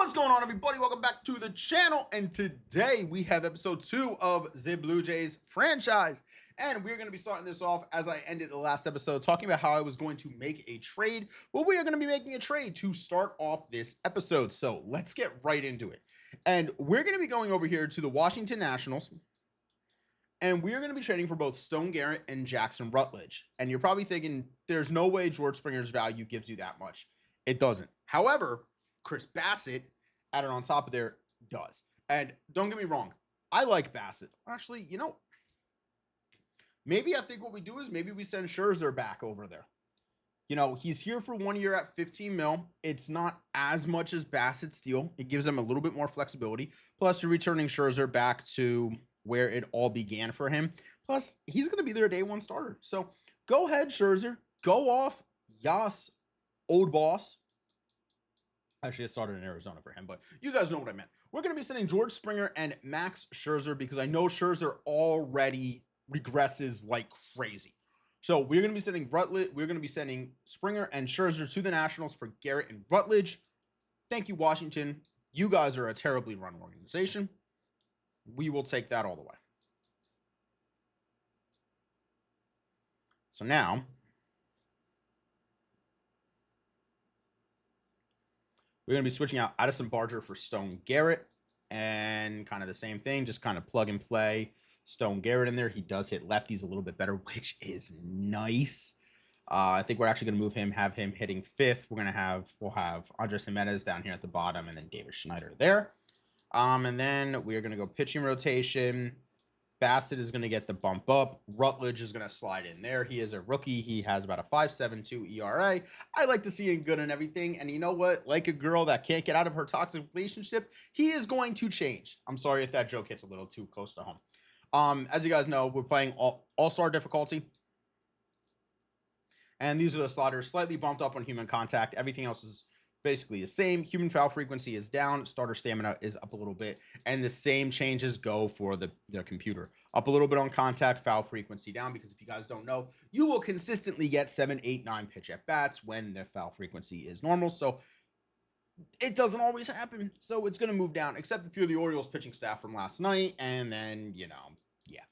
What's going on, everybody? Welcome back to the channel, and today we have episode 2 of the Blue Jays franchise, and we're going to be starting this off as I ended the last episode talking about how I was going to make a trade. Well, we are going to be making a trade to start off this episode, so let's get right into it. And we're going to be going over here to the Washington Nationals, and we're going to be trading for both Stone Garrett and Jackson Rutledge. And you're probably thinking, there's no way George Springer's value gives you that much. It doesn't. However, Chris Bassett added on top of there does. And don't get me wrong, I like Bassett. Actually, maybe I think what we do is maybe we send Scherzer back over there. He's here for 1 year at 15 mil. It's not as much as Bassett's deal. It gives them a little bit more flexibility. Plus, you're returning Scherzer back to where it all began for him. Plus, he's going to be their day one starter. So go ahead, Scherzer. Go off. Yas, old boss. Actually, it started in Arizona for him, but you guys know what I meant. We're going to be sending George Springer and Max Scherzer because I know Scherzer already regresses like crazy. So we're going to be sending Springer and Scherzer to the Nationals for Garrett and Rutledge. Thank you, Washington. You guys are a terribly run organization. We will take that all the way. So now we're going to be switching out Addison Barger for Stone Garrett, and kind of the same thing, just kind of plug and play Stone Garrett in there. He does hit lefties a little bit better, which is nice. I think we're actually going to have him hitting fifth. We'll have Andres Jimenez down here at the bottom, and then David Schneider there. And then we're going to go pitching rotation. Bassett is going to get the bump up. Rutledge is going to slide in there. He is a rookie. He has about a 5.72 ERA. I like to see him good and everything. And you know what? Like a girl that can't get out of her toxic relationship, he is going to change. I'm sorry if that joke hits a little too close to home. As you guys know, we're playing all-star difficulty. And these are the sliders, slightly bumped up on human contact. Everything else is basically the same. Human foul frequency is down. Starter stamina is up a little bit. And the same changes go for the computer. Up a little bit on contact, foul frequency down. Because if you guys don't know, you will consistently get 7, 8, 9 pitch at bats when the foul frequency is normal. So it doesn't always happen. So it's going to move down, except a few of the Orioles pitching staff from last night. And then, yeah.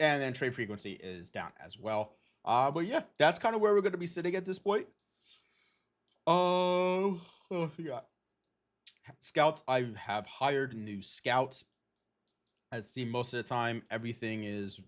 And then trade frequency is down as well. But yeah, that's kind of where we're going to be sitting at this point. Yeah. Scouts, I have hired new scouts. As seen most of the time, everything is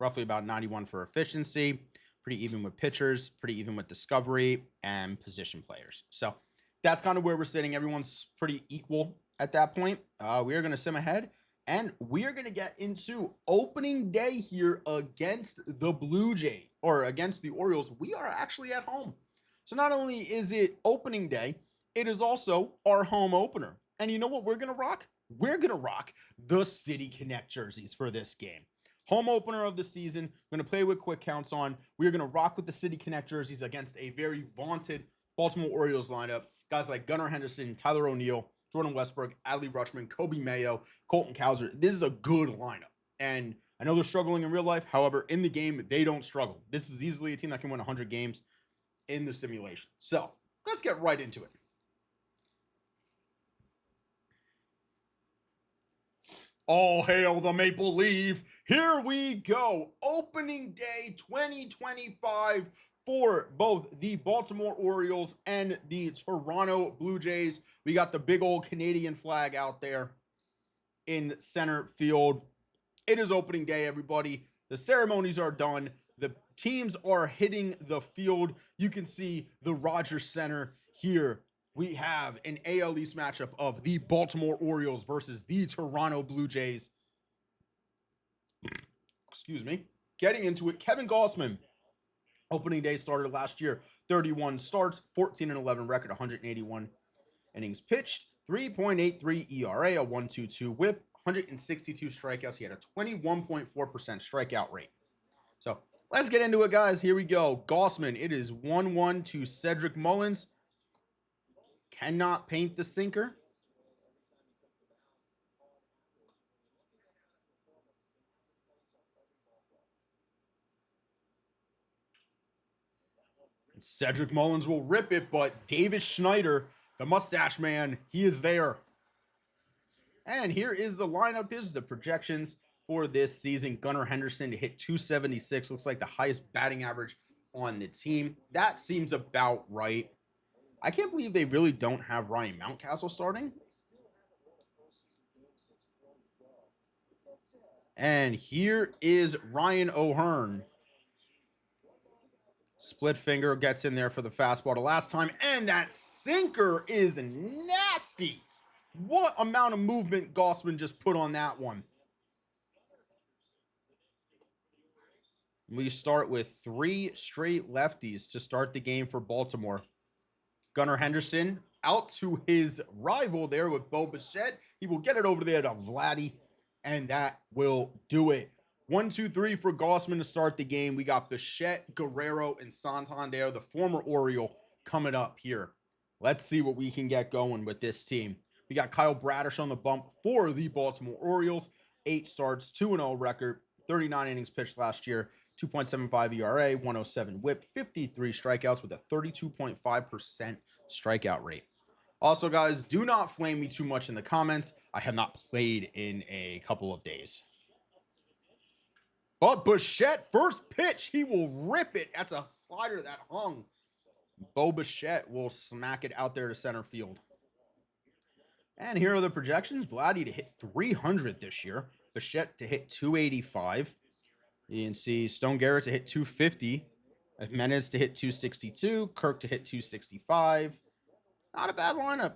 roughly about 91 for efficiency. Pretty even with pitchers, pretty even with discovery and position players. So that's kind of where we're sitting. Everyone's pretty equal at that point. We are going to sim ahead. And we are going to get into opening day here against the Blue Jays, or against the Orioles. We are actually at home. So not only is it opening day, it is also our home opener. And you know what we're going to rock? We're going to rock the City Connect jerseys for this game. Home opener of the season. We're going to play with quick counts on. We're going to rock with the City Connect jerseys against a very vaunted Baltimore Orioles lineup. Guys like Gunnar Henderson, Tyler O'Neill, Jordan Westbrook, Adley Rutschman, Kobe Mayo, Colton Cowser. This is a good lineup. And I know they're struggling in real life. However, in the game, they don't struggle. This is easily a team that can win 100 games in the simulation. So let's get right into it. All hail the Maple Leaf. Here we go. Opening day 2025 for both the Baltimore Orioles and the Toronto Blue Jays. We got the big old Canadian flag out there in center field. It is opening day, everybody. The ceremonies are done. The teams are hitting the field. You can see the Rogers Center here. We have an AL East matchup of the Baltimore Orioles versus the Toronto Blue Jays. Excuse me. Getting into it, Kevin Gausman. Opening day started last year, 31 starts, 14-11 record, 181 innings pitched, 3.83 ERA, a 1.22 whip, 162 strikeouts. He had a 21.4% strikeout rate. So let's get into it, guys. Here we go. Gausman, it is 1-1 to Cedric Mullins. Cannot paint the sinker. Cedric Mullins will rip it, but Davis Schneider, the mustache man, he is there. And here is the lineup. Here's the projections for this season. Gunnar Henderson to hit 276. Looks like the highest batting average on the team. That seems about right. I can't believe they really don't have Ryan Mountcastle starting. And here is Ryan O'Hearn. Split finger gets in there for the fastball the last time. And that sinker is nasty. What amount of movement Gossman just put on that one. We start with 3 straight lefties to start the game for Baltimore. Gunnar Henderson out to his rival there with Bo Bichette. He will get it over there to Vladdy, and that will do it. 1, 2, 3 for Gossman to start the game. We got Bichette, Guerrero, and Santander, the former Oriole, coming up here. Let's see what we can get going with this team. We got Kyle Bradish on the bump for the Baltimore Orioles. 8 starts, 2-0 record, 39 innings pitched last year. 2.75 ERA, 107 whip, 53 strikeouts with a 32.5% strikeout rate. Also, guys, do not flame me too much in the comments. I have not played in a couple of days. But Bichette, first pitch, he will rip it. That's a slider that hung. Bo Bichette will smack it out there to center field. And here are the projections. Vladdy to hit 300 this year. Bichette to hit 285. You can see Stone Garrett to hit 250. Jimenez to hit 262. Kirk to hit 265. Not a bad lineup.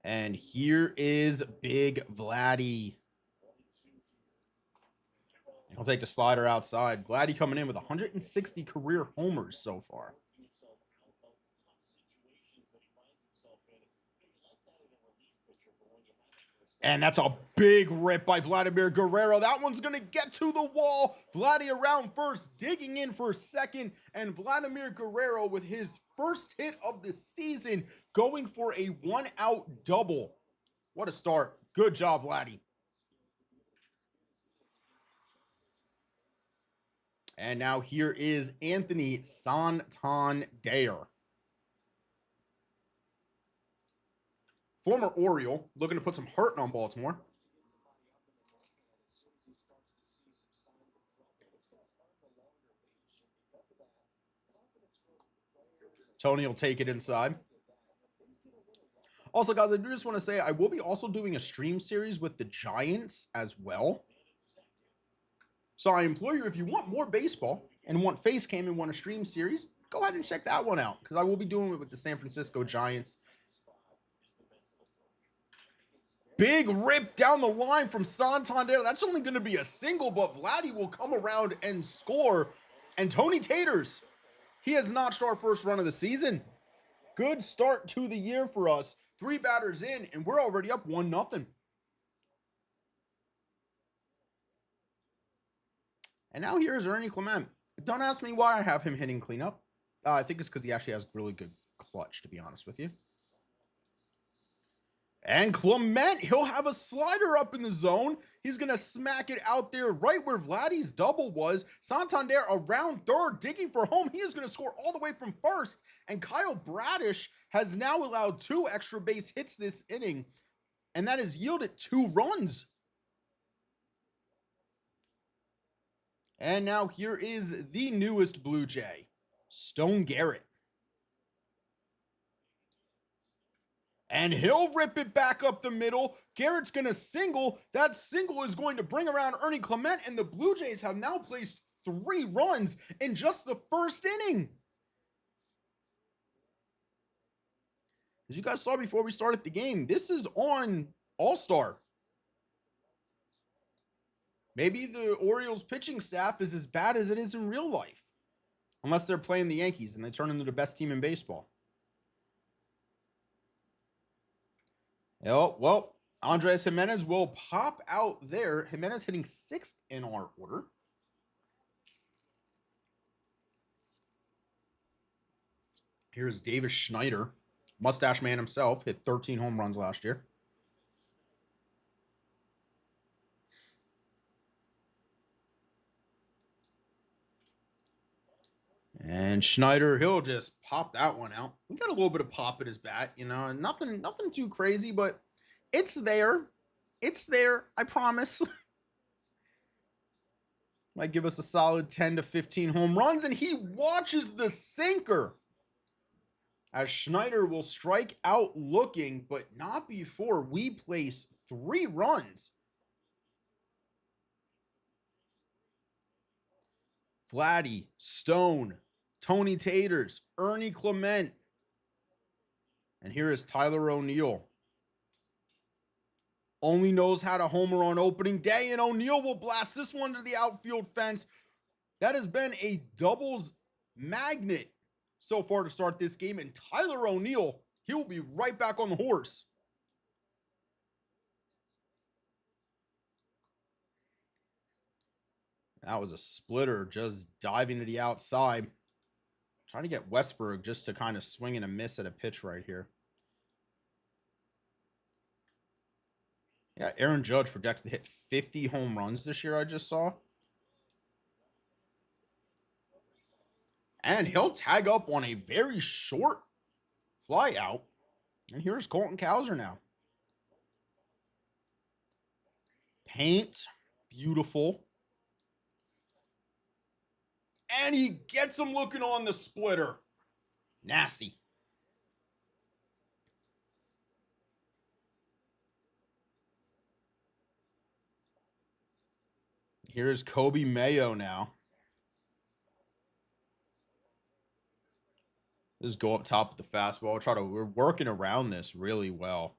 And here is Big Vladdy. He'll take the slider outside. Vladdy coming in with 160 career homers so far. And that's a big rip by Vladimir Guerrero. That one's going to get to the wall. Vladdy around first, digging in for second. And Vladimir Guerrero with his first hit of the season, going for a 1-out double. What a start. Good job, Vladdy. And now here is Anthony Santander. Former Oriole, looking to put some hurt on Baltimore. Tony will take it inside. Also, guys, I do just want to say I will be also doing a stream series with the Giants as well. So I implore you, if you want more baseball and want face cam and want a stream series, go ahead and check that one out, because I will be doing it with the San Francisco Giants. Big rip down the line from Santander. That's only going to be a single, but Vladdy will come around and score. And Tony Taters, he has notched our first run of the season. Good start to the year for us. 3 batters in, and we're already up 1-0. And now here's Ernie Clement. Don't ask me why I have him hitting cleanup. I think it's because he actually has really good clutch, to be honest with you. And Clement, he'll have a slider up in the zone. He's going to smack it out there right where Vladdy's double was. Santander around third, digging for home. He is going to score all the way from first. And Kyle Bradish has now allowed 2 extra base hits this inning. And that has yielded 2 runs. And now here is the newest Blue Jay, Stone Garrett. And he'll rip it back up the middle. Garrett's going to single. That single is going to bring around Ernie Clement, and the Blue Jays have now placed 3 runs in just the first inning. As you guys saw before we started the game, this is on All-Star. Maybe the Orioles pitching staff is as bad as it is in real life. Unless they're playing the Yankees and they turn into the best team in baseball. Oh, well, Andres Jimenez will pop out there. Jimenez hitting 6th in our order. Here's Davis Schneider. Mustache man himself. Hit 13 home runs last year. And Schneider, he'll just pop that one out. He got a little bit of pop at his bat, you know, and nothing too crazy, but it's there. It's there, I promise. Might give us a solid 10 to 15 home runs, and he watches the sinker. As Schneider will strike out looking, but not before we place 3 runs. Vladdy, Stone, Tony Taters, Ernie Clement. And here is Tyler O'Neill. Only knows how to homer on opening day, and O'Neill will blast this one to the outfield fence. That has been a doubles magnet so far to start this game, and Tyler O'Neill, he will be right back on the horse. That was a splitter, just diving to the outside. Trying to get Westberg just to kind of swing and a miss at a pitch right here. Yeah, Aaron Judge projects to hit 50 home runs this year, I just saw. And he'll tag up on a very short fly out. And here's Colton Cowser now. Paint, beautiful. And he gets him looking on the splitter. Nasty. Here's Kobe Mayo now. Just go up top with the fastball. We're working around this really well.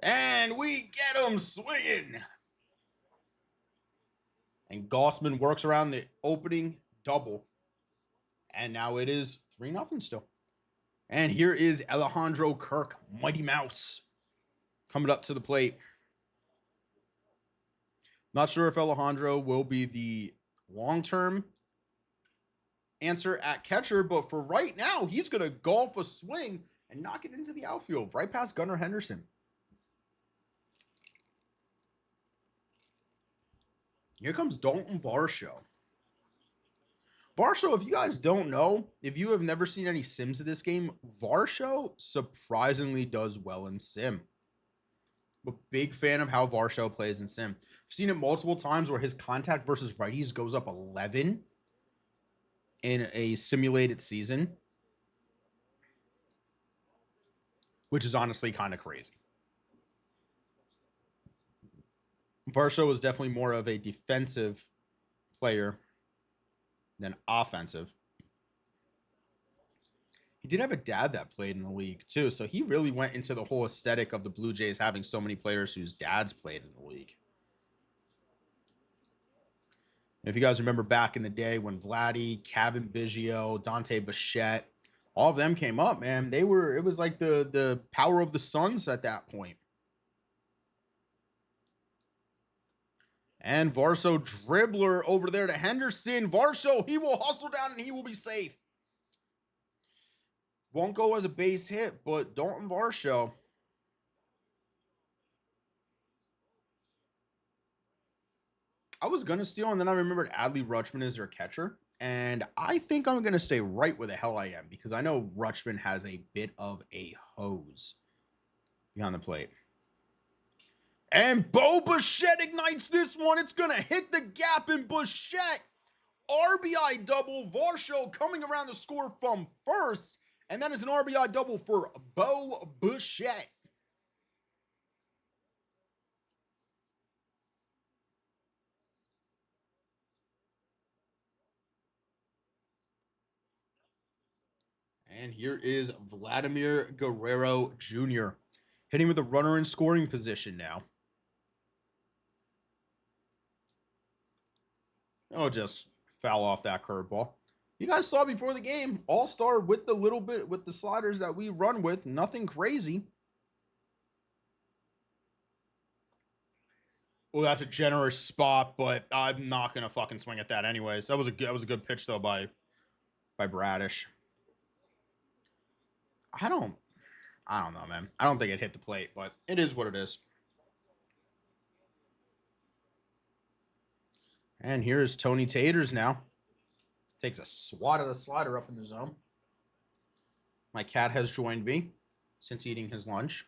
And we get him swinging. And Gossman works around the opening double. And now it is 3-0 still. And here is Alejandro Kirk, Mighty Mouse, coming up to the plate. Not sure if Alejandro will be the long-term answer at catcher, but for right now, he's going to golf a swing and knock it into the outfield, right past Gunnar Henderson. Here comes Dalton Varsho. Varsho, if you guys don't know, if you have never seen any sims of this game, Varsho surprisingly does well in sim. I'm a big fan of how Varsho plays in sim. I've seen it multiple times where his contact versus righties goes up 11 in a simulated season, which is honestly kind of crazy. Varsho is definitely more of a defensive player than offensive. He did have a dad that played in the league too, so he really went into the whole aesthetic of the Blue Jays having so many players whose dads played in the league. If you guys remember back in the day when Vladdy, Kevin Biggio, Dante Bichette, all of them came up, man, it was like the power of the Suns at that point. And Varsho dribbler over there to Henderson. Varsho, he will hustle down and he will be safe. Won't go as a base hit, but Dalton Varsho. I was going to steal, and then I remembered Adley Rutschman is their catcher. And I think I'm going to stay right where the hell I am because I know Rutschman has a bit of a hose behind the plate. And Bo Bichette ignites this one. It's going to hit the gap, and Bichette, RBI double. Varsho coming around the score from first. And that is an RBI double for Bo Bichette. And here is Vladimir Guerrero Jr. hitting with a runner in scoring position now. Oh, just foul off that curveball. You guys saw before the game, all-star with the little bit, with the sliders that we run with, nothing crazy. Well, that's a generous spot, but I'm not going to fucking swing at that anyways. That was a good pitch, though, by Bradish. I don't know, man. I don't think it hit the plate, but it is what it is. And here's Tony Taters now. Takes a swat of the slider up in the zone. My cat has joined me since eating his lunch.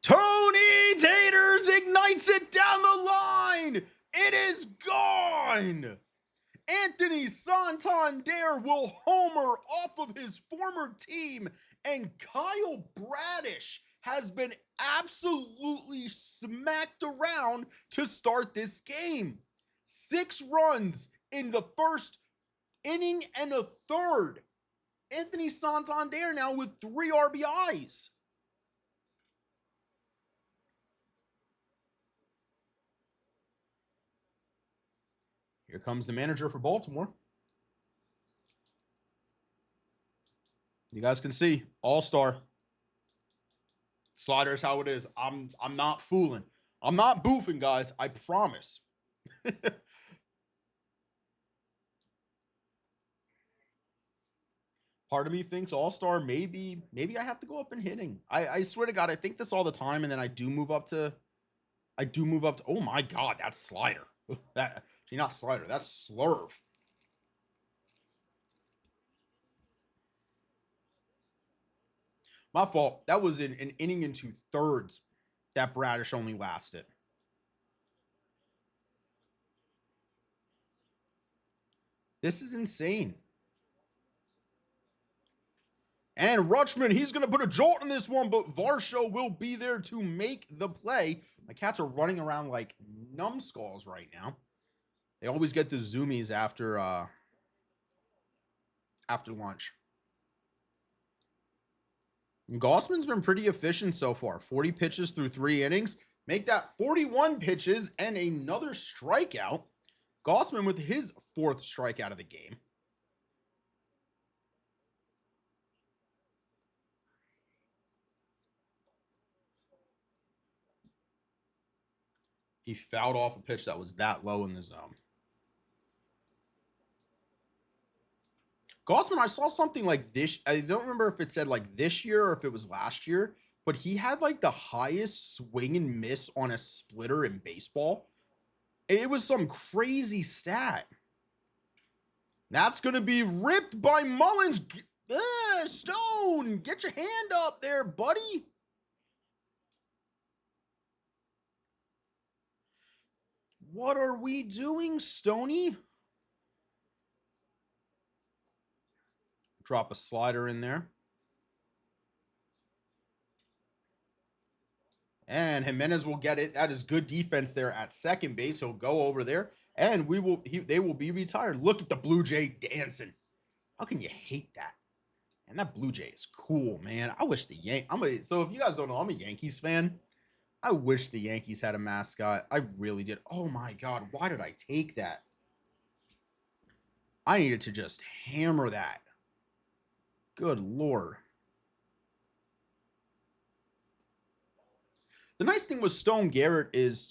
Tony Taters ignites it down the line. It is gone. Anthony Santander will homer off of his former team, and Kyle Bradish has been absolutely smacked around to start this game. 6 runs in the first inning and a third. Anthony Santander now with 3 RBIs. Here comes the manager for Baltimore. You guys can see, all-star. Slider is how it is. I'm not fooling. I'm not boofing, guys. I promise. Part of me thinks all-star maybe I have to go up in hitting. I swear to God, I think this all the time, and then I do move up to oh my God, that's slider. That not slider, that's slurve. My fault. That was an inning and 2/3 that Bradish only lasted. This is insane. And Rutschman, he's going to put a jolt in this one, but Varsho will be there to make the play. My cats are running around like numbskulls right now. They always get the zoomies after lunch. Gossman's been pretty efficient so far. 40 pitches through 3 innings. Make that 41 pitches and another strikeout. Gossman with his 4th strikeout of the game. He fouled off a pitch that was that low in the zone. Gossman, I saw something like this. I don't remember if it said like this year or if it was last year, but he had like the highest swing and miss on a splitter in baseball. It was some crazy stat. That's going to be ripped by Mullins. Stone, get your hand up there, buddy. What are we doing, Stoney? Drop a slider in there. And Jimenez will get it. That is good defense there at second base. He'll go over there, and they will be retired. Look at the Blue Jay dancing. How can you hate that? And that Blue Jay is cool, man. I wish so if you guys don't know, I'm a Yankees fan. I wish the Yankees had a mascot. I really did. Oh my God, why did I take that? I needed to just hammer that. Good Lord. The nice thing with Stone Garrett is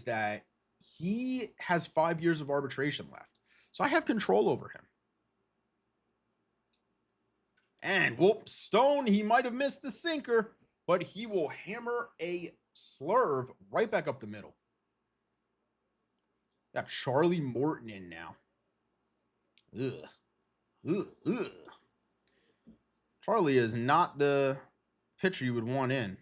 that he has 5 years of arbitration left. So I have control over him. And whoop, Stone, he might have missed the sinker, but he will hammer a slurve right back up the middle. Got Charlie Morton in now. Ugh. Ugh. Ugh. Charlie is not the pitcher you would want in.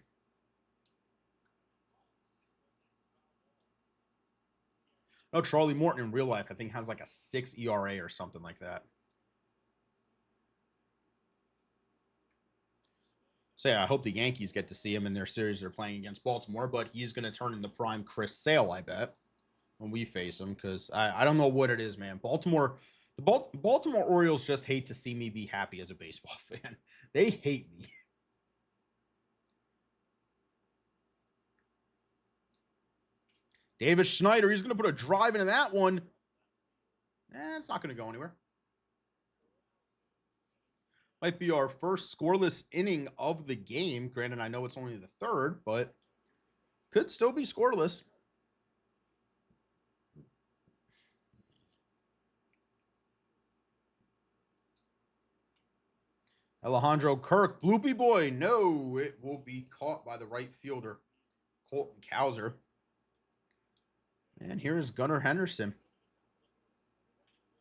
No, Charlie Morton in real life, I think, has like a 6 ERA or something like that. So yeah, I hope the Yankees get to see him in their series they're playing against Baltimore, but he's going to turn into prime Chris Sale, I bet, when we face him, because I don't know what it is, man. The Baltimore Orioles just hate to see me be happy as a baseball fan. They hate me. Davis Schneider, he's going to put a drive into that one. It's not going to go anywhere. Might be our first scoreless inning of the game. Granted, I know it's only the 3rd, but could still be scoreless. Alejandro Kirk, bloopy boy. No, it will be caught by the right fielder, Colton Cowser. And here's Gunnar Henderson.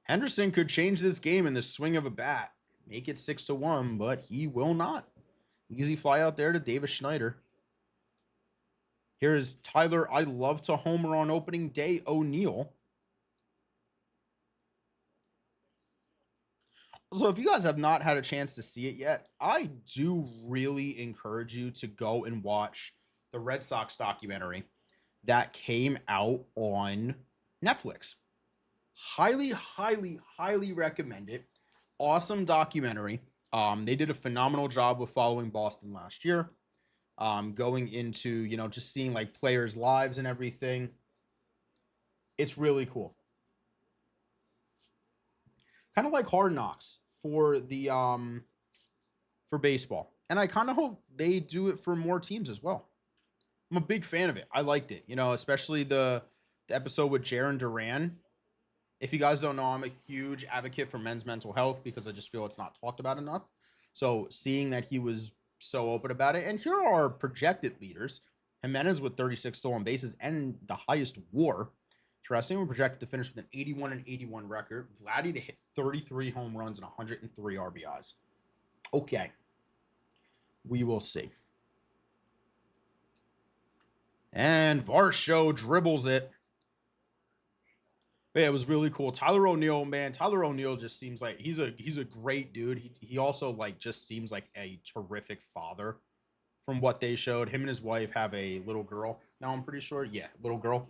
Henderson could change this game in the swing of a bat, make it 6-1, but he will not. Easy fly out there to Davis Schneider. Here's Tyler, I love to homer on opening day, O'Neill. So if you guys have not had a chance to see it yet, I do really encourage you to go and watch the Red Sox documentary that came out on Netflix. Highly, highly, highly recommend it. Awesome documentary. They did a phenomenal job with following Boston last year. Going into, just seeing like players' lives and everything. It's really cool. Kind of like Hard Knocks for the for baseball. And I kind of hope they do it for more teams as well. I'm a big fan of it. I liked it, especially the episode with Jaron Duran. If you guys don't know, I'm a huge advocate for men's mental health because I just feel it's not talked about enough. So seeing that he was so open about it, and here are projected leaders: Jimenez with 36 stolen bases and the highest WAR. Interesting, we're projected to finish with an 81-81 record. Vladdy to hit 33 home runs and 103 RBIs. Okay, we will see. And Varsho dribbles it. But yeah, it was really cool. Tyler O'Neill, man, Tyler O'Neill just seems like he's a great dude. He also like just seems like a terrific father from what they showed. Him and his wife have a little girl now, I'm pretty sure. Yeah, little girl.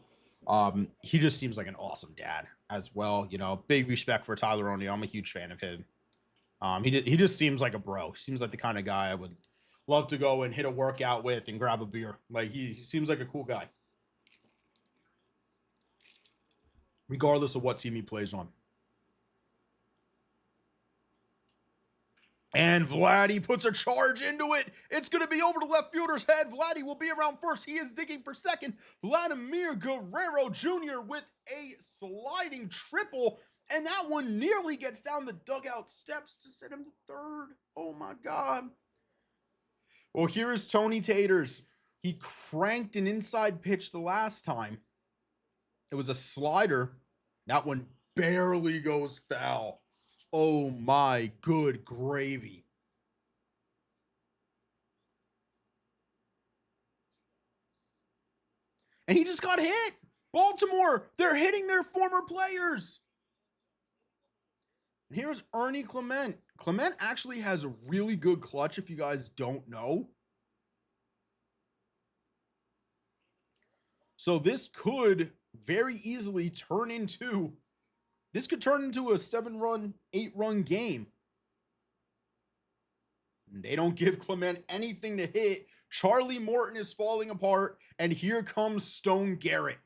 He just seems like an awesome dad as well. Big respect for Tyler O'Neill. I'm a huge fan of him. He just seems like a bro. He seems like the kind of guy I would love to go and hit a workout with and grab a beer. Like he seems like a cool guy, regardless of what team he plays on. And Vladdy puts a charge into it. It's going to be over the left fielder's head. Vladdy will be around first. He is digging for second. Vladimir Guerrero Jr. with a sliding triple. And that one nearly gets down the dugout steps to send him to third. Oh my God. Well, here is Tony Taters. He cranked an inside pitch the last time. It was a slider. That one barely goes foul. Oh my good gravy. And he just got hit. Baltimore, they're hitting their former players. And here's Ernie Clement. Clement actually has a really good clutch if you guys don't know. So this could very easily turn into a 7-run, 8-run game. They don't give Clement anything to hit. Charlie Morton is falling apart, and here comes Stone Garrett.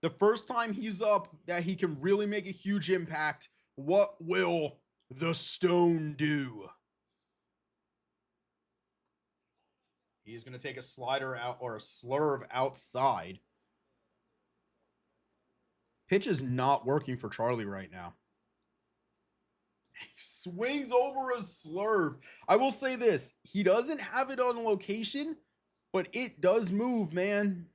The first time he's up that he can really make a huge impact. What will the Stone do? He's going to take a slider out or a slurve outside. Pitch is not working for Charlie right now. He swings over a slurve. I will say this. He doesn't have it on location, but it does move, man.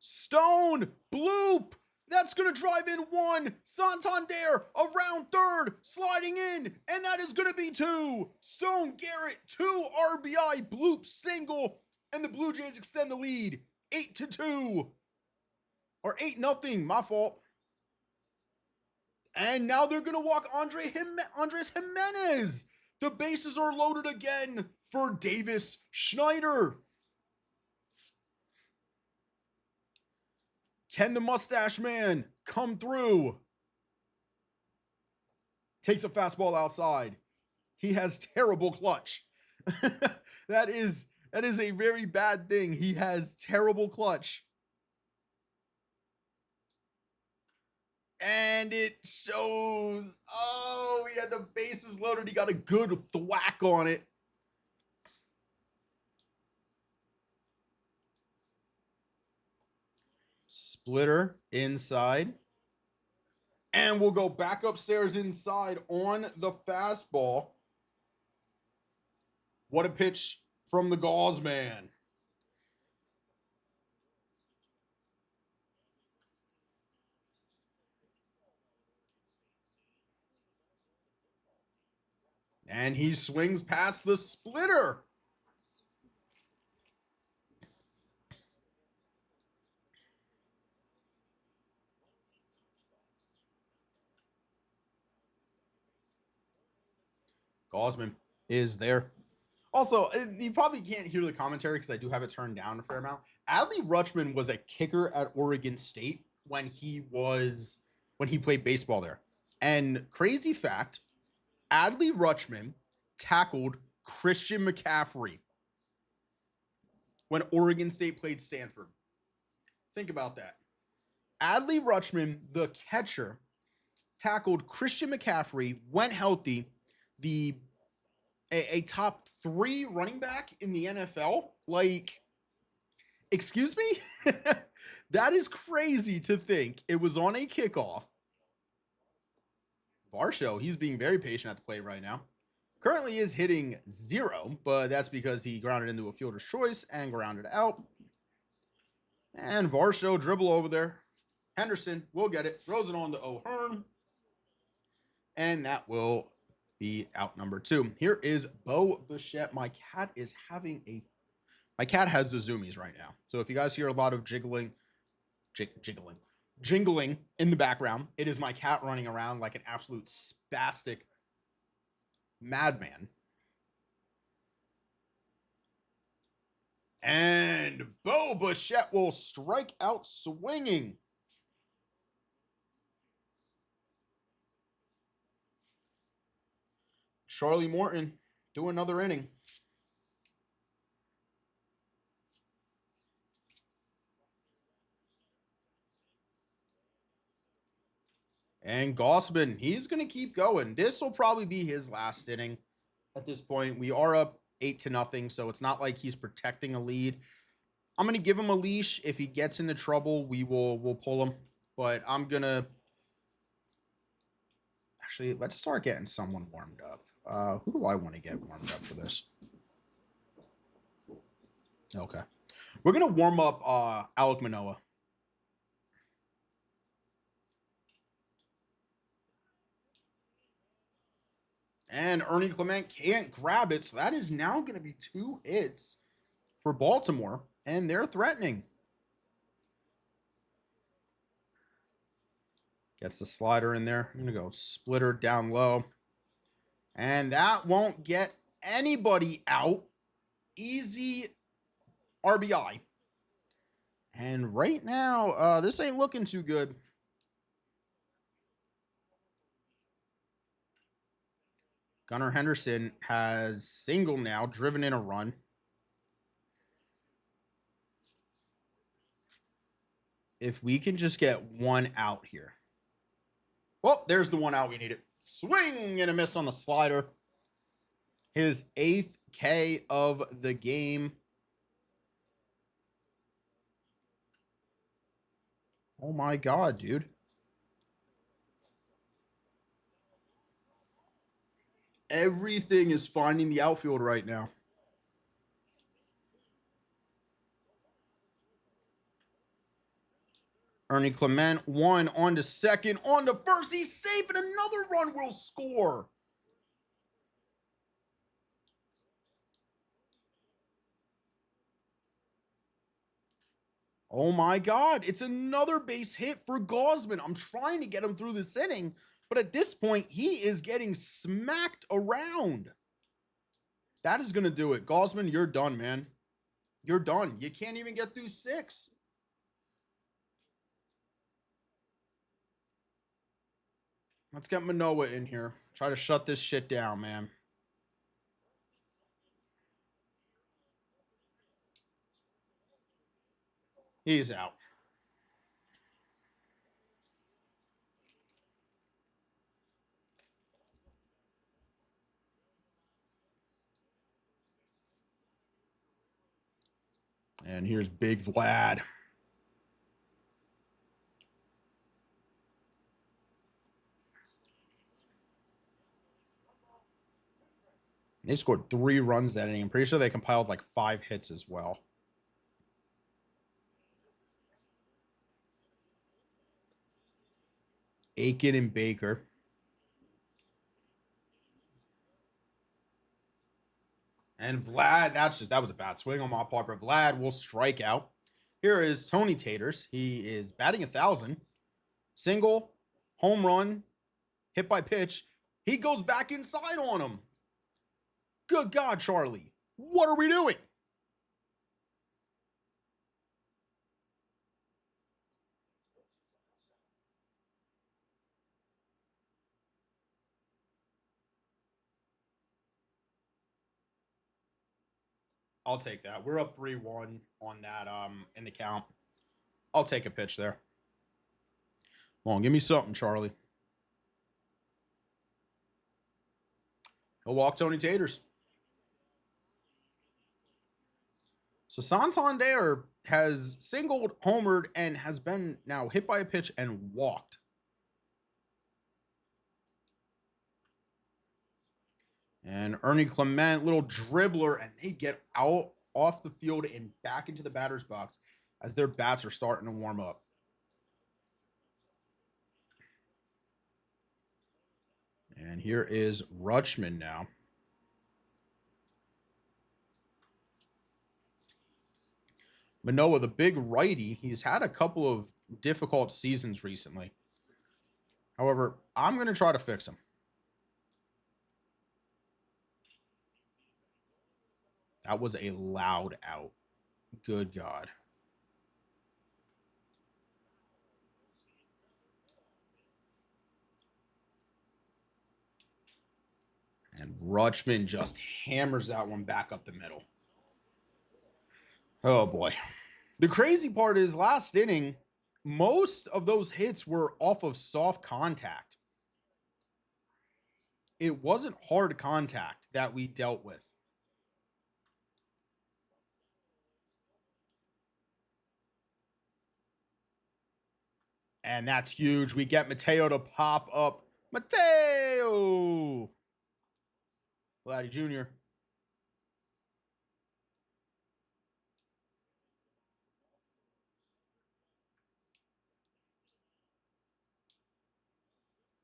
Stone, bloop. That's going to drive in one. Santander around third, sliding in, and that is going to be two. Stone Garrett, 2 RBI bloop single, and the Blue Jays extend the lead 8-2. Or 8-0, my fault. And now they're going to walk Andres Jimenez. The bases are loaded again for Davis Schneider. Can the mustache man come through? Takes a fastball outside. He has terrible clutch. that is a very bad thing. He has terrible clutch. And it shows. Oh, he had the bases loaded. He got a good thwack on it. Splitter inside. And we'll go back upstairs inside on the fastball. What a pitch from the Gauze man. And he swings past the splitter. Gauzeman is there. Also, you probably can't hear the commentary because I do have it turned down a fair amount. Adley Rutschman was a kicker at Oregon State when he played baseball there. And crazy fact, Adley Rutschman tackled Christian McCaffrey when Oregon State played Stanford. Think about that. Adley Rutschman, the catcher, tackled Christian McCaffrey, went healthy, the a top 3 running back in the NFL. Like, excuse me? That is crazy to think. It was on a kickoff. Varsho, he's being very patient at the plate right now. Currently is hitting 0, but that's because he grounded into a fielder's choice and grounded out. And Varsho dribble over there. Henderson will get it. Throws it on to O'Hearn. And that will be out number 2. Here is Bo Bichette. My cat has the zoomies right now. So if you guys hear a lot of jingling in the background, it is my cat running around like an absolute spastic madman. And Bo Bichette will strike out swinging. Charlie Morton do another inning. And Gossman, he's going to keep going. This will probably be his last inning at this point. We are up 8-0, so it's not like he's protecting a lead. I'm going to give him a leash. If he gets into trouble, we'll pull him. But I'm going to... Actually, let's start getting someone warmed up. Who do I want to get warmed up for this? Okay. We're going to warm up Alek Manoah. And Ernie Clement can't grab it, so that is now going to be 2 hits for Baltimore, and they're threatening. Gets the slider in there. I'm going to go splitter down low. And that won't get anybody out. Easy RBI. And right now, this ain't looking too good. Gunnar Henderson has single now, driven in a run. If we can just get 1 out here. Oh, there's the 1 out we needed. Swing and a miss on the slider. His 8th K of the game. Oh my God, dude. Everything is finding the outfield right now. Ernie Clement, 1 on to second, on to first. He's safe, and another run will score. Oh my God, it's another base hit for Gausman. I'm trying to get him through this inning, but at this point, he is getting smacked around. That is going to do it. Gausman, you're done, man. You're done. You can't even get through 6. Let's get Manoah in here. Try to shut this shit down, man. He's out. And here's Big Vlad. They scored 3 runs that inning. I'm pretty sure they compiled like 5 hits as well. Aiken and Baker. And Vlad, that was a bad swing on my part, but Vlad will strike out. Here is Tony Taters. He is batting 1,000. Single, home run, hit by pitch. He goes back inside on him. Good God, Charlie. What are we doing? I'll take that. We're up 3-1 on that in the count. I'll take a pitch there. Come on, give me something, Charlie. He'll walk Tony Taters. So Santander has singled, homered, and has been now hit by a pitch and walked. And Ernie Clement, little dribbler, and they get out off the field and back into the batter's box as their bats are starting to warm up. And here is Rutschman now. Manoah, the big righty, he's had a couple of difficult seasons recently. However, I'm going to try to fix him. That was a loud out. Good God. And Rutschman just hammers that one back up the middle. Oh, boy. The crazy part is last inning, most of those hits were off of soft contact. It wasn't hard contact that we dealt with. And that's huge. We get Mateo to pop up. Mateo! Vladdy Jr.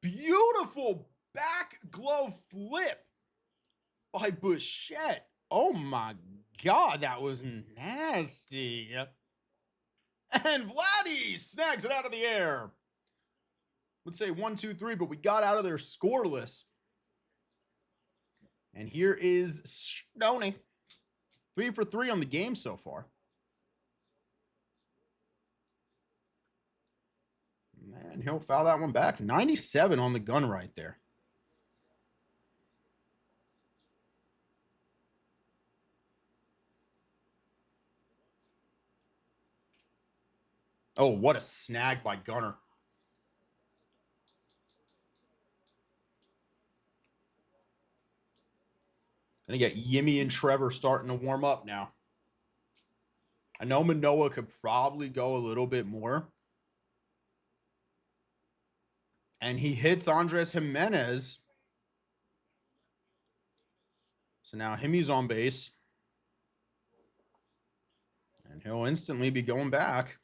Beautiful back glove flip by Bichette. Oh my God, that was nasty. And Vladdy snags it out of the air. Let's say 1, 2, 3, but we got out of there scoreless. And here is Stoney. 3 for 3 on the game so far. And he'll foul that one back. 97 on the gun right there. Oh, what a snag by Gunner. Gonna get Yimmy and Trevor starting to warm up now. I know Manoah could probably go a little bit more. And he hits Andres Jimenez. So now Himmy's on base. And he'll instantly be going back.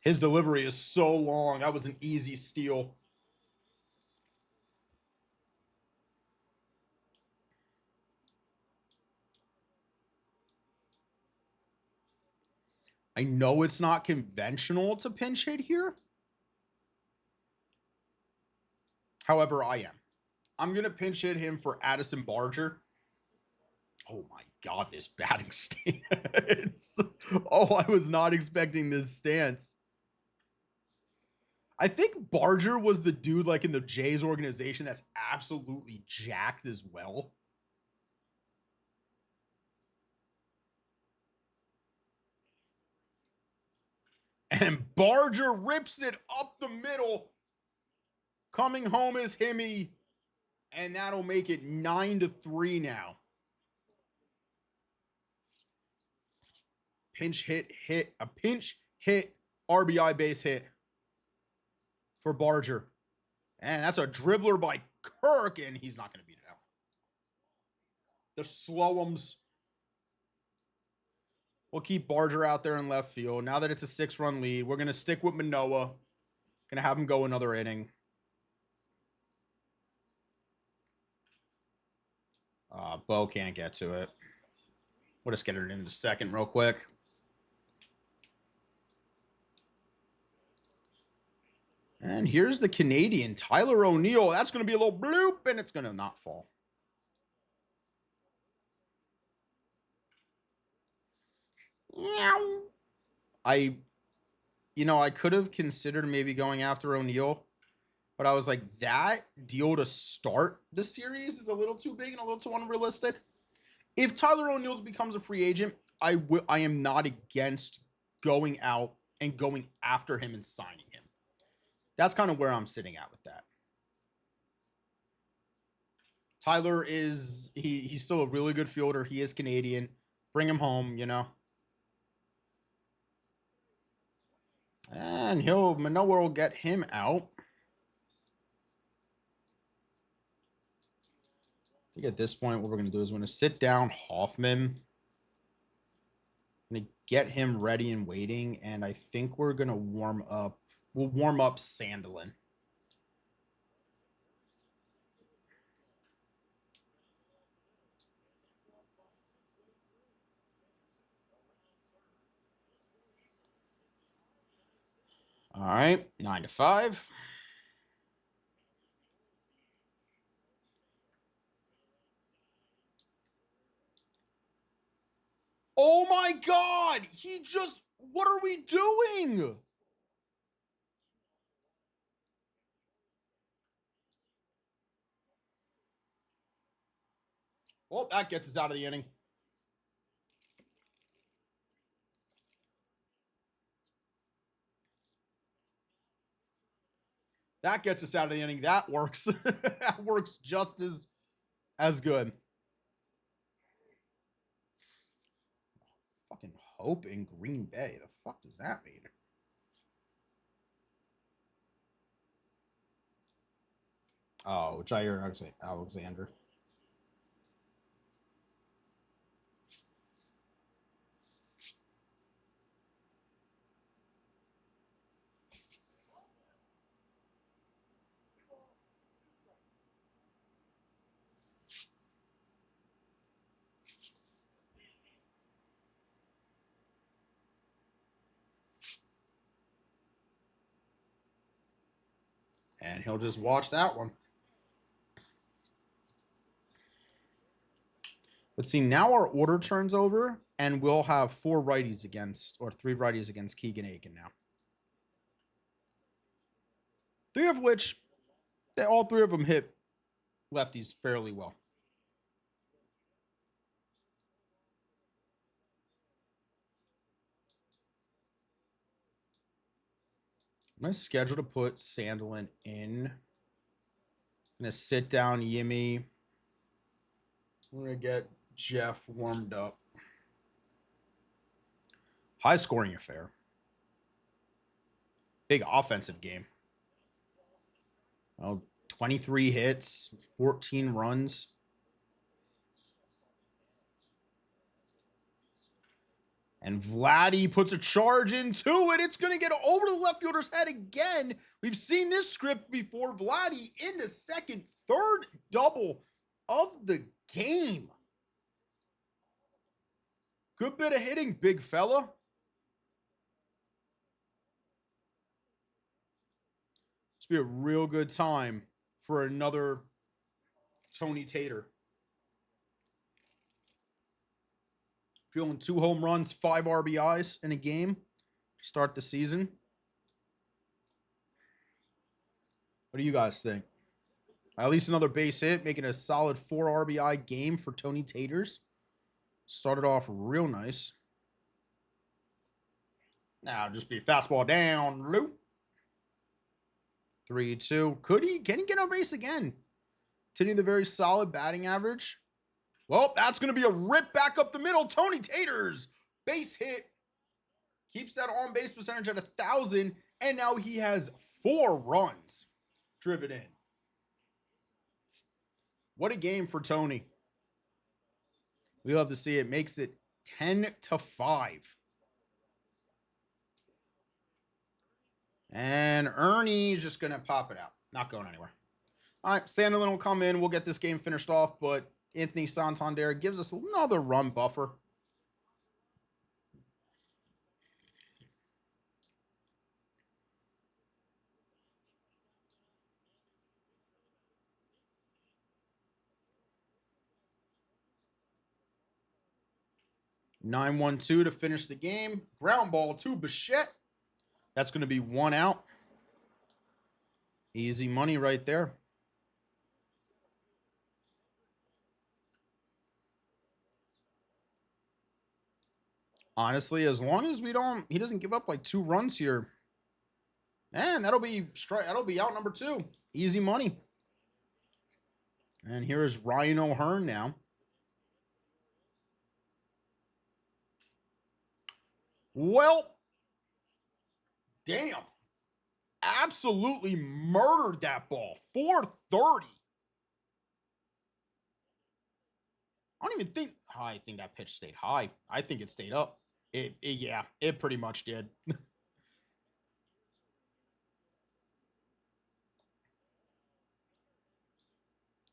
His delivery is so long. That was an easy steal. I know it's not conventional to pinch hit here. However, I am. I'm going to pinch hit him for Addison Barger. Oh my God, this batting stance. Oh, I was not expecting this stance. I think Barger was the dude like in the Jays organization that's absolutely jacked as well. And Barger rips it up the middle. Coming home is Himmy. And that'll make it 9-3 now. pinch hit RBI base hit for Barger. And that's a dribbler by Kirk, and he's not going to beat it out. The Slowums will keep Barger out there in left field. Now that it's a 6-run lead, we're going to stick with Manoah. Going to have him go another inning. Bo can't get to it. We'll just get it into second real quick. And here's the Canadian, Tyler O'Neill. That's going to be a little bloop, and it's going to not fall. I could have considered maybe going after O'Neill, but I was like, that deal to start the series is a little too big and a little too unrealistic. If Tyler O'Neill becomes a free agent, I am not against going out and going after him and signing him. That's kind of where I'm sitting at with that. Tyler is he's still a really good fielder. He is Canadian. Bring him home, And Manoah will get him out. I think at this point, what we're going to do is we're going to sit down Hoffman. I'm going to get him ready and waiting. And I think we're going to warm up. We'll warm up Sandelin. All right, 9-5. Oh my God! What are we doing? Well, that gets us out of the inning. That gets us out of the inning. That works. That works just as good. Fucking Hope in Green Bay. The fuck does that mean? Oh, Jair Alexander. And he'll just watch that one. But see, now our order turns over, and we'll have 3 righties against Keegan Aiken now. 3 of which, all 3 of them hit lefties fairly well. I'm going to schedule to put Sandelin in. I'm going to sit down Yimmy. We're going to get Jeff warmed up. High scoring affair. Big offensive game. 23 hits, 14 runs. And Vladdy puts a charge into it. It's going to get over the left fielder's head again. We've seen this script before. Vladdy into second, third double of the game. Good bit of hitting, big fella. This will be a real good time for another Tony Tater. Feeling 2 home runs, 5 RBIs in a game to start the season. What do you guys think? At least another base hit, making a solid 4 RBI game for Tony Taters. Started off real nice. Now just be fastball down, loop. 3-2. Can he get on base again? Continuing the very solid batting average. Well, that's going to be a rip back up the middle. Tony Taters, base hit keeps that on base percentage at 1,000, and now he has 4 runs driven in. What a game for Tony. We love to see it. Makes it 10-5. And Ernie's just going to pop it out. Not going anywhere. All right, Sanderlin will come in. We'll get this game finished off, but Anthony Santander gives us another run buffer. (9-1-2) to finish the game. Ground ball to Bichette. That's going to be 1 out. Easy money right there. Honestly, as long as he doesn't give up like 2 runs here, and that'll be out number 2. Easy money. And here is Ryan O'Hearn now. Well, damn. Absolutely murdered that ball. 430. I think that pitch stayed high. I think it stayed up. Yeah, it pretty much did.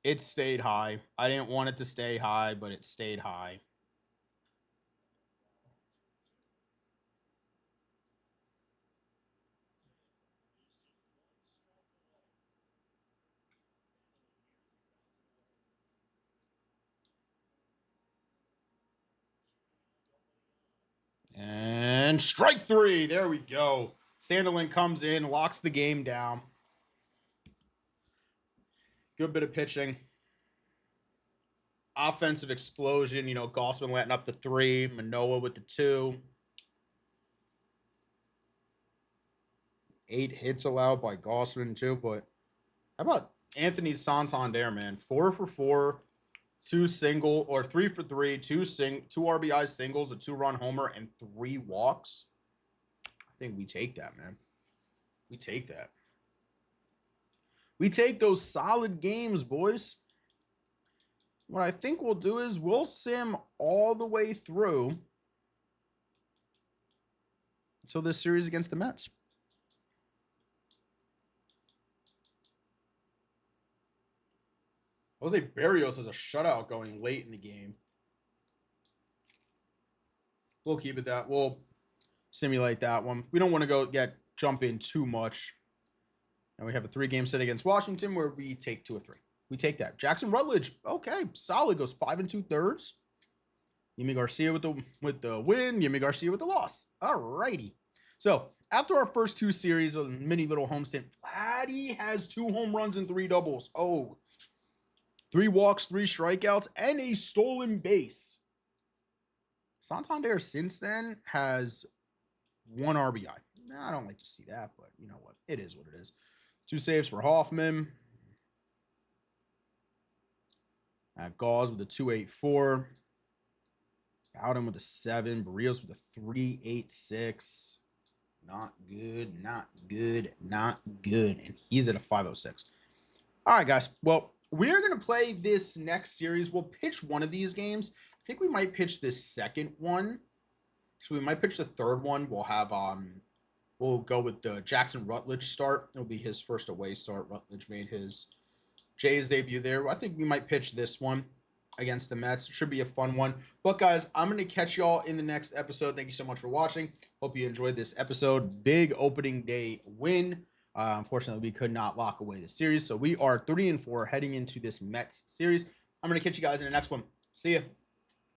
It stayed high. I didn't want it to stay high, but it stayed high. And strike 3. There we go. Sanderlin comes in, locks the game down. Good bit of pitching. Offensive explosion. Gossman letting up the 3. Manoah with the 2. 8 hits allowed by Gossman too. But how about Anthony Santander, man? 4 for 4. 2 single, or 3 for 3, 2 RBI singles, a 2-run homer, and 3 walks. I think we take that, man. We take that. We take those solid games, boys. What I think we'll do is we'll sim all the way through until this series against the Mets. Jose Barrios has a shutout going late in the game. We'll keep it that. We'll simulate that one. We don't want to jump in too much. And we have a 3-game set against Washington where we take 2 of 3. We take that. Jackson Rutledge, okay, solid. Goes 5 2/3. Yimi Garcia with the win. Yimi Garcia with the loss. All righty. So after our first 2 series of mini little homestand, Vladdy has 2 home runs and 3 doubles. 3 walks, 3 strikeouts, and a stolen base. Santander since then has 1 RBI. I don't like to see that, but you know what? It is what it is. 2 saves for Hoffman. Gauze with a 2.84. Bowden with a 7. Barrios with a 3.86. Not good, not good, not good. And he's at a 5.06. All right, guys. Well, we're going to play this next series. We'll pitch one of these games. I think we might pitch this second one. So we might pitch the third one. We'll go with the Jackson Rutledge start. It'll be his first away start. Rutledge made his Jays debut there. I think we might pitch this one against the Mets. It should be a fun one. But guys, I'm going to catch y'all in the next episode. Thank you so much for watching. Hope you enjoyed this episode. Big opening day win. Unfortunately, we could not lock away the series. So we are 3-4 heading into this Mets series. I'm going to catch you guys in the next one. See ya.